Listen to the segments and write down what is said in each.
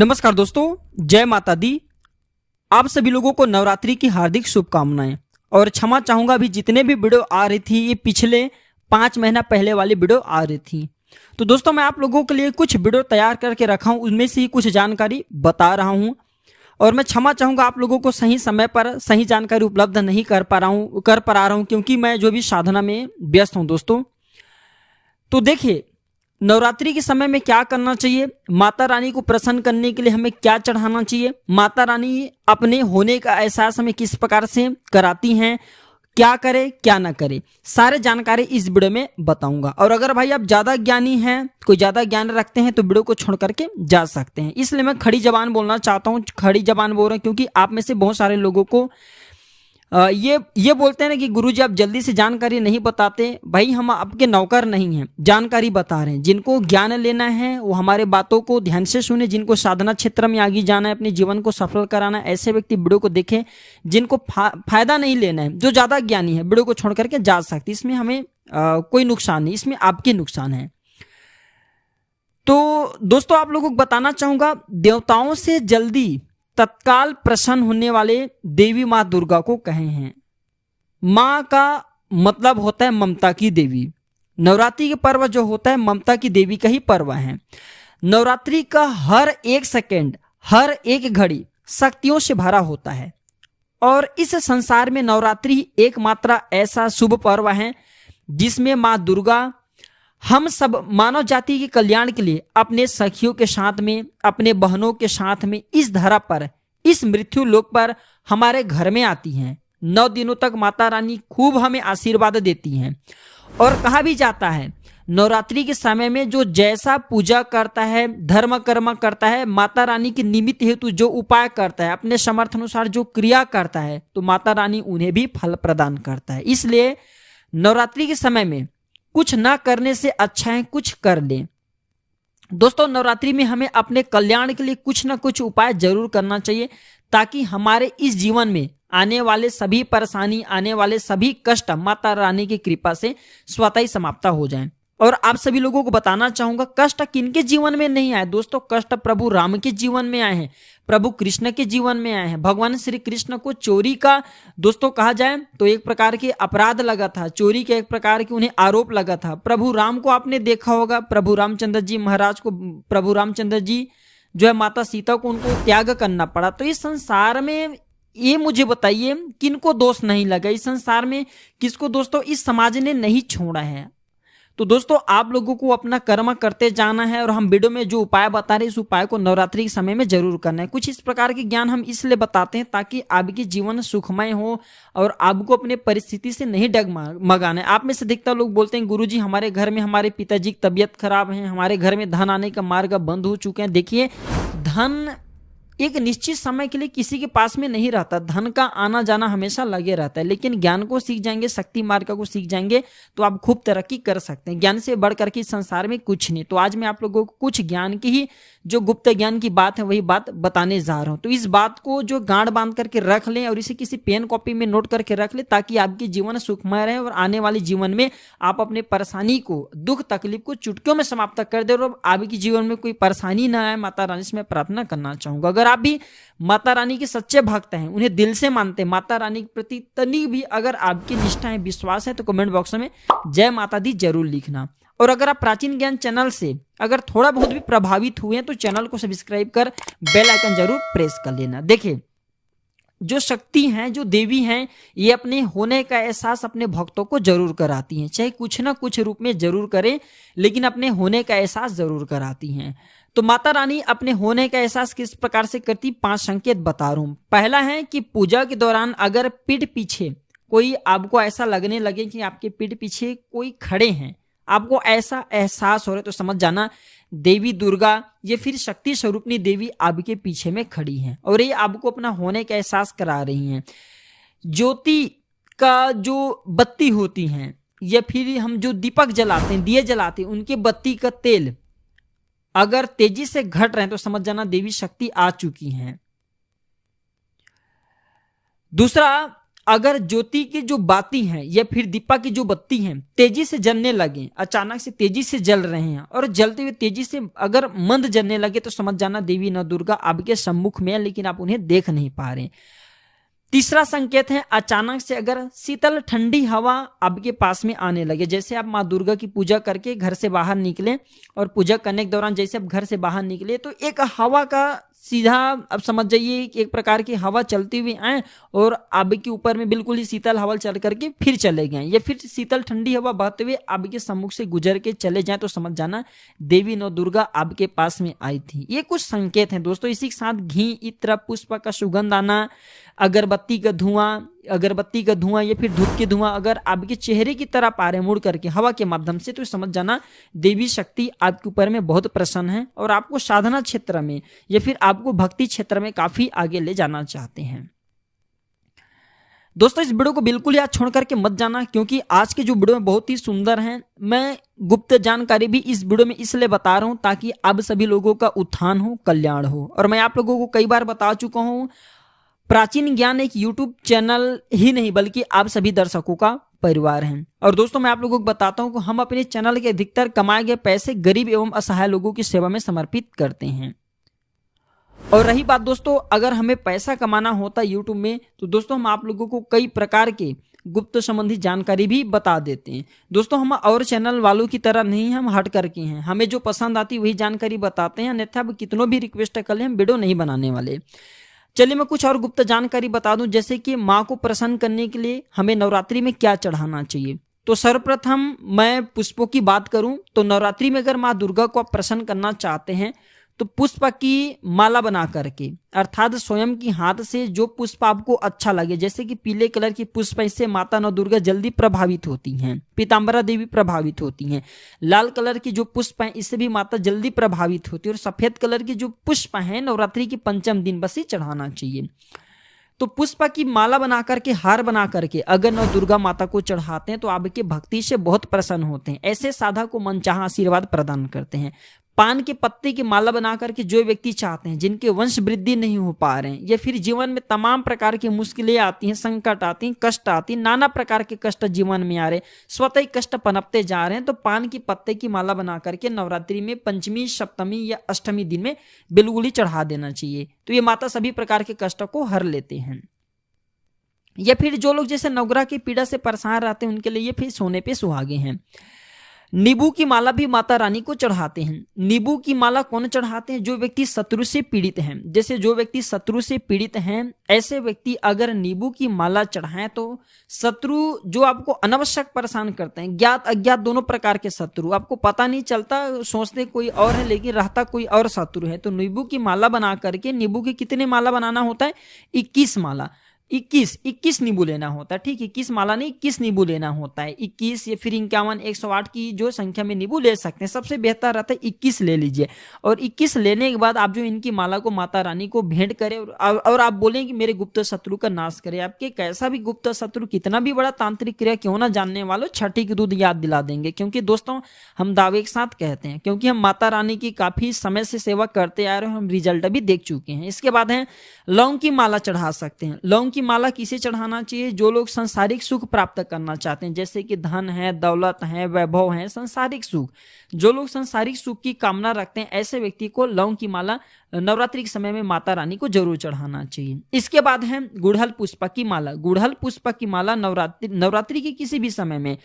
नमस्कार दोस्तों, जय माता दी। आप सभी लोगों को नवरात्रि की हार्दिक शुभकामनाएं। और क्षमा चाहूंगा, अभी जितने भी वीडियो आ रही थी ये पिछले 5 महीना पहले वाली वीडियो आ रही थी। तो दोस्तों मैं आप लोगों के लिए कुछ वीडियो तैयार करके रखा हूं, उनमें से ही कुछ जानकारी बता रहा हूं। और मैं क्षमा चाहूंगा आप लोगों को सही समय पर सही जानकारी उपलब्ध नहीं कर पा रहा हूं क्योंकि मैं जो भी साधना में व्यस्त हूं दोस्तों। तो देखिए, नवरात्रि के समय में क्या करना चाहिए, माता रानी को प्रसन्न करने के लिए हमें क्या चढ़ाना चाहिए, माता रानी अपने होने का एहसास हमें किस प्रकार से कराती हैं, क्या करें क्या ना करें, सारे जानकारी इस वीडियो में बताऊंगा। और अगर भाई आप ज़्यादा ज्ञानी हैं, कोई ज़्यादा ज्ञान रखते हैं तो वीडियो को छोड़ करके जा सकते हैं। इसलिए मैं खड़ी जबान बोलना चाहता हूँ, खड़ी जबान बोल रहा हूँ क्योंकि आप में से बहुत सारे लोगों को ये बोलते हैं ना कि गुरुजी आप जल्दी से जानकारी नहीं बताते। भाई हम आपके नौकर नहीं हैं, जानकारी बता रहे हैं। जिनको ज्ञान लेना है वो हमारे बातों को ध्यान से सुने, जिनको साधना क्षेत्र में आगे जाना है, अपने जीवन को सफल कराना है, ऐसे व्यक्ति वीडियो को देखें। जिनको फायदा नहीं लेना है, जो ज़्यादा ज्ञानी है, वीडियो को छोड़ करके जा सकते। इसमें हमें कोई नुकसान नहीं, इसमें आपके नुकसान है। तो दोस्तों आप लोगों को बताना चाहूंगा, देवताओं से जल्दी तत्काल प्रसन्न होने वाले देवी माँ दुर्गा को कहे हैं। माँ का मतलब होता है ममता की देवी। नवरात्रि के पर्व जो होता है ममता की देवी का ही पर्व है। नवरात्रि का हर एक सेकंड, हर एक घड़ी शक्तियों से भरा होता है। और इस संसार में नवरात्रि एकमात्र ऐसा शुभ पर्व है जिसमें माँ दुर्गा हम सब मानव जाति के कल्याण के लिए अपने सखियों के साथ में, अपने बहनों के साथ में इस धरा पर, इस मृत्यु लोक पर हमारे घर में आती हैं। 9 दिनों तक माता रानी खूब हमें आशीर्वाद देती हैं। और कहा भी जाता है नवरात्रि के समय में जो जैसा पूजा करता है, धर्म कर्म करता है, माता रानी के निमित्त हेतु जो उपाय करता है, अपने समर्थ अनुसार जो क्रिया करता है, तो माता रानी उन्हें भी फल प्रदान करता है। इसलिए नवरात्रि के समय में कुछ ना करने से अच्छा है कुछ कर लें। दोस्तों नवरात्रि में हमें अपने कल्याण के लिए कुछ ना कुछ उपाय जरूर करना चाहिए ताकि हमारे इस जीवन में आने वाले सभी परेशानी, आने वाले सभी कष्ट माता रानी की कृपा से स्वतः ही समाप्त हो जाएं। और आप सभी लोगों को बताना चाहूंगा, कष्ट किनके जीवन में नहीं आए दोस्तों, कष्ट प्रभु राम के जीवन में आए हैं, प्रभु कृष्ण के जीवन में आए हैं। भगवान श्री कृष्ण को चोरी का दोस्तों कहा जाए तो एक प्रकार के अपराध लगा था, चोरी के एक प्रकार के उन्हें आरोप लगा था। प्रभु राम को आपने देखा होगा, प्रभु रामचंद्र जी महाराज को, प्रभु रामचंद्र जी जो है माता सीता को उनको त्याग करना पड़ा। तो इस संसार में ये मुझे बताइए किनको दोष नहीं लगा, इस संसार में किसको दोस्तों इस समाज ने नहीं छोड़ा है। तो दोस्तों आप लोगों को अपना कर्म करते जाना है और हम वीडियो में जो उपाय बता रहे हैं इस उपाय को नवरात्रि के समय में जरूर करना है। कुछ इस प्रकार के ज्ञान हम इसलिए बताते हैं ताकि आपकी जीवन सुखमय हो और आपको अपने परिस्थिति से नहीं डगमगाना है। आप में से अधिकतर लोग बोलते हैं गुरुजी हमारे घर में हमारे पिताजी की तबीयत खराब है, हमारे घर में धन आने का मार्ग बंद हो चुके हैं। देखिए, धन एक निश्चित समय के लिए किसी के पास में नहीं रहता, धन का आना जाना हमेशा लगे रहता है। लेकिन ज्ञान को सीख जाएंगे, शक्ति मार्ग को सीख जाएंगे तो आप खूब तरक्की कर सकते हैं। ज्ञान से बढ़ करके संसार में कुछ नहीं। तो आज मैं आप लोगों को कुछ ज्ञान की ही जो गुप्त ज्ञान की बात है वही बात बताने जा रहा हूं। तो इस बात को जो गांठ बांध करके रख लें और इसे किसी पेन कॉपी में नोट करके रख लें ताकि आपके जीवन सुखमय रहे और आने वाले जीवन में आप अपने परेशानी को, दुख तकलीफ को चुटकियों में समाप्त कर दे और आपके जीवन में कोई परेशानी ना आए। माता रानी से मैं प्रार्थना करना चाहूंगा, अगर आप भी माता रानी के सच्चे भक्त हैं, उन्हें दिल से मानते हैं, माता रानी के प्रति तनिक भी अगर आपकी निष्ठा है, विश्वास है, तो कमेंट बॉक्स में जय माता दी जरूर लिखना। और अगर आप प्राचीन ज्ञान चैनल से अगर थोड़ा बहुत भी प्रभावित हुए हैं तो चैनल को सब्सक्राइब कर बेल आइकन जरूर प्रेस कर लेना। देखिए, जो शक्ति हैं, जो देवी हैं, ये अपने होने का एहसास अपने भक्तों को जरूर कराती हैं, चाहे कुछ ना कुछ रूप में जरूर करें लेकिन अपने होने का एहसास जरूर कराती हैं। तो माता रानी अपने होने का एहसास किस प्रकार से करती, 5 संकेत बता रहा हूं। पहला है कि पूजा के दौरान अगर पीठ पीछे कोई आपको ऐसा लगने लगे कि आपके पीठ पीछे कोई खड़े हैं, आपको ऐसा एहसास हो रहा है तो समझ जाना देवी दुर्गा ये फिर शक्ति स्वरूपनी देवी आपके पीछे में खड़ी हैं और ये आपको अपना होने का एहसास करा रही हैं। ज्योति का जो बत्ती होती हैं या फिर हम जो दीपक जलाते हैं, दिए जलाते हैं, उनके बत्ती का तेल अगर तेजी से घट रहे हैं तो समझ जाना देवी शक्ति आ चुकी हैं। दूसरा, अगर ज्योति की जो बाती हैं या फिर दीपा की जो बत्ती हैं तेजी से जलने लगे, अचानक से तेजी से जल रहे हैं और जलते हुए तेजी से अगर मंद जलने लगे तो समझ जाना देवी नौ दुर्गा आपके सम्मुख में है, लेकिन आप उन्हें देख नहीं पा रहे। तीसरा संकेत है अचानक से अगर शीतल ठंडी हवा आपके पास में आने लगे, जैसे आप माँ दुर्गा की पूजा करके घर से बाहर निकले और पूजा करने के दौरान जैसे आप घर से बाहर निकले तो एक हवा का सीधा अब समझ जाइए एक प्रकार की हवा चलती हुई आए और आपके ऊपर में बिल्कुल ही शीतल हवा चल करके फिर चले गए, या फिर शीतल ठंडी हवा बहते हुए आपके सम्मुख से गुजर के चले जाएं तो समझ जाना देवी नौ दुर्गा आपके पास में आई थी। ये कुछ संकेत हैं दोस्तों। इसी के साथ घी, इत्र, पुष्प का सुगंध आना, अगरबत्ती का धुआं या फिर धूप के धुआं अगर आपके चेहरे की तरफ आ रहे मुड़ करके हवा के माध्यम से तो समझ जाना देवी शक्ति आपके ऊपर में बहुत प्रसन्न है और आपको साधना क्षेत्र में या फिर आपको भक्ति क्षेत्र में काफी आगे ले जाना चाहते हैं। दोस्तों इस वीडियो को बिल्कुल याद छोड़ करके मत जाना, क्योंकि आज के जो वीडियो में बहुत ही सुंदर हैं। मैं गुप्त जानकारी भी इस वीडियो में इसलिए बता रहा हूं ताकि आप सभी लोगों का उत्थान हो, कल्याण हो। और मैं आप लोगों को कई बार बता चुका हूं प्राचीन ज्ञान एक यूट्यूब चैनल ही नहीं बल्कि आप सभी दर्शकों का परिवार हैं। और दोस्तों मैं आप लोगों को बताता हूं कि हम अपने चैनल के अधिकतर कमाए गए पैसे गरीब एवं असहाय लोगों की सेवा में समर्पित करते हैं। और रही बात दोस्तों अगर हमें पैसा कमाना होता यूट्यूब में तो दोस्तों हम आप लोगों को कई प्रकार के गुप्त संबंधी जानकारी भी बता देते हैं। दोस्तों हम और चैनल वालों की तरह नहीं, हम हट करके हैं, हमें जो पसंद आती वही जानकारी बताते हैं, अन्यथा कितनों भी रिक्वेस्ट कर ले हम वीडियो नहीं बनाने वाले। चलिए मैं कुछ और गुप्त जानकारी बता दूं, जैसे कि माँ को प्रसन्न करने के लिए हमें नवरात्रि में क्या चढ़ाना चाहिए। तो सर्वप्रथम मैं पुष्पों की बात करूं तो नवरात्रि में अगर माँ दुर्गा को आप प्रसन्न करना चाहते हैं तो पुष्प की माला बना करके अर्थात स्वयं की हाथ से जो पुष्प आपको अच्छा लगे, जैसे कि पीले कलर की पुष्प, इससे माता नौ दुर्गा जल्दी प्रभावित होती हैं, पीताम्बरा देवी प्रभावित होती हैं। लाल कलर की जो पुष्प हैं इससे भी माता जल्दी प्रभावित होती है। और सफेद कलर की जो पुष्प हैं नवरात्रि के पंचम दिन बस ही चढ़ाना चाहिए। तो पुष्प की माला बना करके, हार बना करके अगर नौ दुर्गा माता को चढ़ाते हैं तो आपके भक्ति से बहुत प्रसन्न होते हैं। ऐसे साधा को मनचाहा आशीर्वाद प्रदान करते हैं। पान के पत्ते की माला बना करके जो व्यक्ति चाहते हैं, जिनके वंश वृद्धि नहीं हो पा रहे हैं या फिर जीवन में तमाम प्रकार की मुश्किलें आती हैं, संकट आती हैं, कष्ट आती हैं, नाना प्रकार के कष्ट जीवन में आ रहे हैं, स्वतः ही कष्ट पनपते जा रहे हैं, तो पान की पत्ते की माला बना करके नवरात्रि में पंचमी, सप्तमी या अष्टमी दिन में बिल्कुल ही चढ़ा देना चाहिए। तो ये माता सभी प्रकार के कष्टों को हर लेते हैं। या फिर जो लोग जैसे नवग्रह की पीड़ा से परेशान रहते हैं उनके लिए ये फिर सोने पे सुहागे हैं। नींबू की माला भी माता रानी को चढ़ाते हैं। नींबू की माला कौन चढ़ाते हैं? जो व्यक्ति शत्रु से पीड़ित हैं। जैसे जो व्यक्ति शत्रु से पीड़ित हैं ऐसे व्यक्ति अगर नींबू की माला चढ़ाएं तो शत्रु जो आपको अनावश्यक परेशान करते हैं, ज्ञात अज्ञात दोनों प्रकार के शत्रु, आपको पता नहीं चलता, सोचते कोई और है लेकिन रहता कोई और शत्रु है, तो नींबू की माला बना करके, नींबू की कितने माला बनाना होता है? 21 माला, 21 नींबू लेना होता है। ठीक, 21 माला नहीं 21 नींबू लेना होता है। 21 या फिर 51, 108 की जो संख्या में नींबू ले सकते हैं, सबसे बेहतर रहता है 21 ले लीजिए। और 21 लेने के बाद आप जो इनकी माला को माता रानी को भेंट करें और आप बोलें कि मेरे गुप्त शत्रु का नाश करे। आपके कैसा भी गुप्त शत्रु, कितना भी बड़ा तांत्रिक क्रिया क्यों ना जानने वालों, छठी की दूध याद दिला देंगे। क्योंकि दोस्तों हम दावे के साथ कहते हैं, क्योंकि हम माता रानी की काफी समय से सेवा करते आ रहे हैं, हम रिजल्ट भी देख चुके हैं। इसके बाद है लौंग की माला चढ़ा सकते हैं। लौंग माला किसे चढ़ाना चाहिए? जो लोग सांसारिक सुख प्राप्त करना चाहते हैं, जैसे कि धन है, दौलत है, वैभव है, सांसारिक सुख, जो लोग सांसारिक सुख की कामना रखते हैं ऐसे व्यक्ति को लौंग की माला नवरात्रि के समय में माता रानी को जरूर चढ़ाना चाहिए। इसके बाद है गुड़हल पुष्प की माला। गुड़हल पुष्प की माला नवरात्रि के किसी भी समय में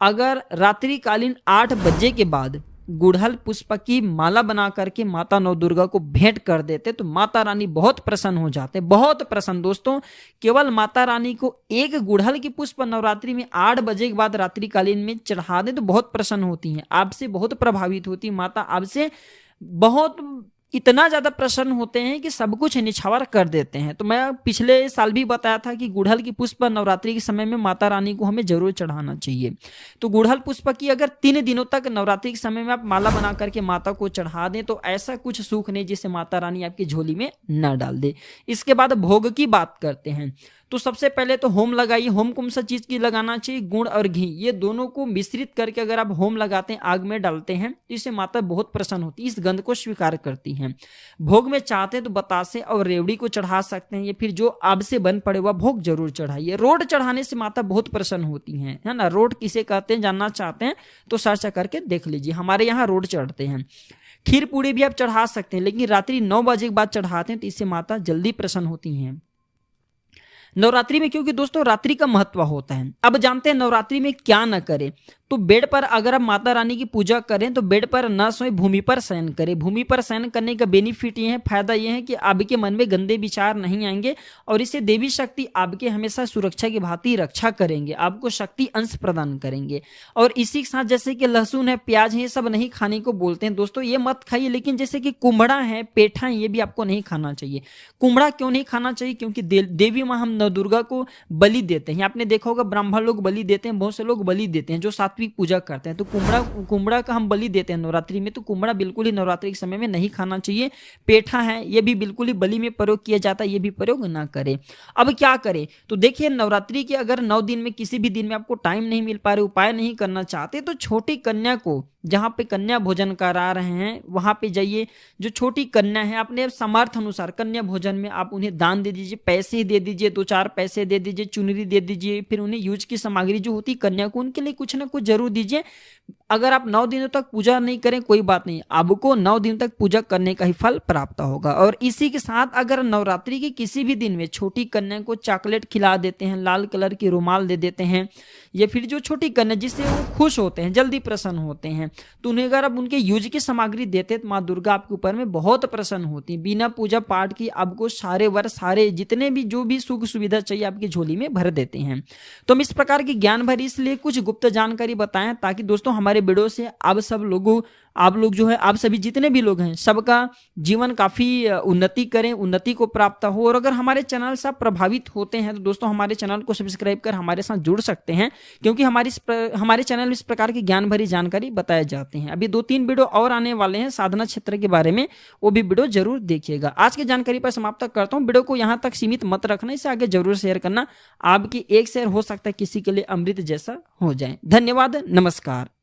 अगर रात्रि कालीन 8 बजे के बाद गुड़हल पुष्प की माला बना करके माता नौ दुर्गा को भेंट कर देते तो माता रानी बहुत प्रसन्न हो जाते, बहुत प्रसन्न। दोस्तों केवल माता रानी को एक गुड़हल की पुष्प नवरात्रि में 8 बजे के बाद रात्रि कालीन में चढ़ा दे तो बहुत प्रसन्न होती हैं, आपसे बहुत प्रभावित होती है माता, आपसे बहुत इतना ज्यादा प्रसन्न होते हैं कि सब कुछ निछावर कर देते हैं। तो मैं पिछले साल भी बताया था कि गुड़हल की पुष्प नवरात्रि के समय में माता रानी को हमें जरूर चढ़ाना चाहिए। तो गुड़हल पुष्प की अगर 3 दिनों तक नवरात्रि के समय में आप माला बना करके माता को चढ़ा दें तो ऐसा कुछ सुख नहीं जिसे माता रानी आपकी झोली में न डाल दे। इसके बाद भोग की बात करते हैं। तो सबसे पहले तो होम लगाइए। होम कौन सा चीज की लगाना चाहिए? गुड़ और घी, ये दोनों को मिश्रित करके अगर आप होम लगाते हैं, आग में डालते हैं, तो इससे माता बहुत प्रसन्न होती है, इस गंध को स्वीकार करती हैं। भोग में चाहते हैं तो बतासे और रेवड़ी को चढ़ा सकते हैं, या फिर जो आब से बन पड़े हुआ भोग जरूर चढ़ाइए। रोट चढ़ाने से माता बहुत प्रसन्न होती हैं, है ना। रोट किसे कहते हैं जानना चाहते हैं तो सर्च करके देख लीजिए, हमारे यहाँ रोट चढ़ते हैं। खीर पूड़ी भी आप चढ़ा सकते हैं, लेकिन रात्रि 9 बजे के बाद चढ़ाते हैं, तो इससे माता जल्दी प्रसन्न होती हैं नवरात्रि में, क्योंकि दोस्तों रात्रि का महत्व होता है। अब जानते हैं नवरात्रि में क्या न करें। तो बेड पर अगर आप माता रानी की पूजा करें तो बेड पर न सोए, भूमि पर शयन करें। भूमि पर शयन करने का बेनिफिट ये है, फायदा ये है कि आपके मन में गंदे विचार नहीं आएंगे और इससे देवी शक्ति आपके हमेशा सुरक्षा की भांति रक्षा करेंगे, आपको शक्ति अंश प्रदान करेंगे। और इसी के साथ जैसे कि लहसुन है, प्याज है, ये सब नहीं खाने को बोलते हैं दोस्तों, ये मत खाइए। लेकिन जैसे कि कुम्हड़ा है, पेठा है, ये भी आपको नहीं खाना चाहिए। कुम्हड़ा क्यों नहीं खाना चाहिए? क्योंकि देवी माँ हम नवदुर्गा को बलि देते हैं। आपने देखा होगा ब्राह्मण लोग बलि देते हैं, बहुत से लोग बलि देते हैं जो सात्विक पूजा करते हैं। तो कुम्हड़ा का हम बलि देते हैं नवरात्रि में, तो कुम्हड़ा बिल्कुल ही नवरात्रि के समय में नहीं खाना चाहिए। पेठा है, ये भी बिल्कुल ही बलि में प्रयोग किया जाता है, ये भी प्रयोग ना करें। अब क्या करें? तो देखिए नवरात्रि के अगर 9 दिन में किसी भी दिन में आपको टाइम नहीं मिल पा रहे, उपाय नहीं करना चाहते, तो छोटी कन्या को, जहां पे कन्या भोजन करा रहे हैं वहां पे जाइए। जो छोटी कन्या है अपने सामर्थ्य अनुसार कन्या भोजन में आप उन्हें दान दे दीजिए, पैसे दे दीजिए, 2-4 पैसे दे दीजिए, चुनरी दे दीजिए। फिर उन्हें यूज की सामग्री जो होती है कन्या को, उनके लिए कुछ ना कुछ जरूर दीजिए। अगर आप 9 दिनों तक पूजा नहीं करें कोई बात नहीं, आपको 9 दिन तक पूजा करने का ही फल प्राप्त होगा। और इसी के साथ अगर नवरात्रि के किसी भी दिन में छोटी कन्या को चॉकलेट खिला देते हैं, लाल कलर की रुमाल दे देते हैं, या फिर जो छोटी कन्या जिससे वो खुश होते हैं, जल्दी प्रसन्न होते हैं, तो उन्हें अगर आप उनके यूज की सामग्री देते हैं तो माँ दुर्गा आपके ऊपर में बहुत प्रसन्न होती है। बिना पूजा पाठ की आपको सारे जितने भी जो भी सुख सुविधा चाहिए आपकी झोली में भर देते हैं। तो हम इस प्रकार की ज्ञान भरी इसलिए कुछ गुप्त जानकारी बताएं, ताकि दोस्तों हमारे वीडियो से आप लोग जो है, आप सभी जितने भी लोग हैं, सबका जीवन काफी उन्नति करें, उन्नति को प्राप्त हो। और अगर हमारे चैनल से आप प्रभावित होते हैं तो दोस्तों हमारे चैनल को सब्सक्राइब कर हमारे साथ जुड़ सकते हैं, क्योंकि हमारे चैनल में इस प्रकार की ज्ञान भरी जानकारी बताए जाते हैं। अभी 2-3 वीडियो और आने वाले हैं साधना क्षेत्र के बारे में, वो भी वीडियो जरूर देखिएगा। आज की जानकारी पर समाप्त करता हूँ। वीडियो को यहाँ तक सीमित मत रखना, इसे आगे जरूर शेयर करना। आपकी एक शेयर हो सकता है किसी के लिए अमृत जैसा हो जाए। धन्यवाद, नमस्कार।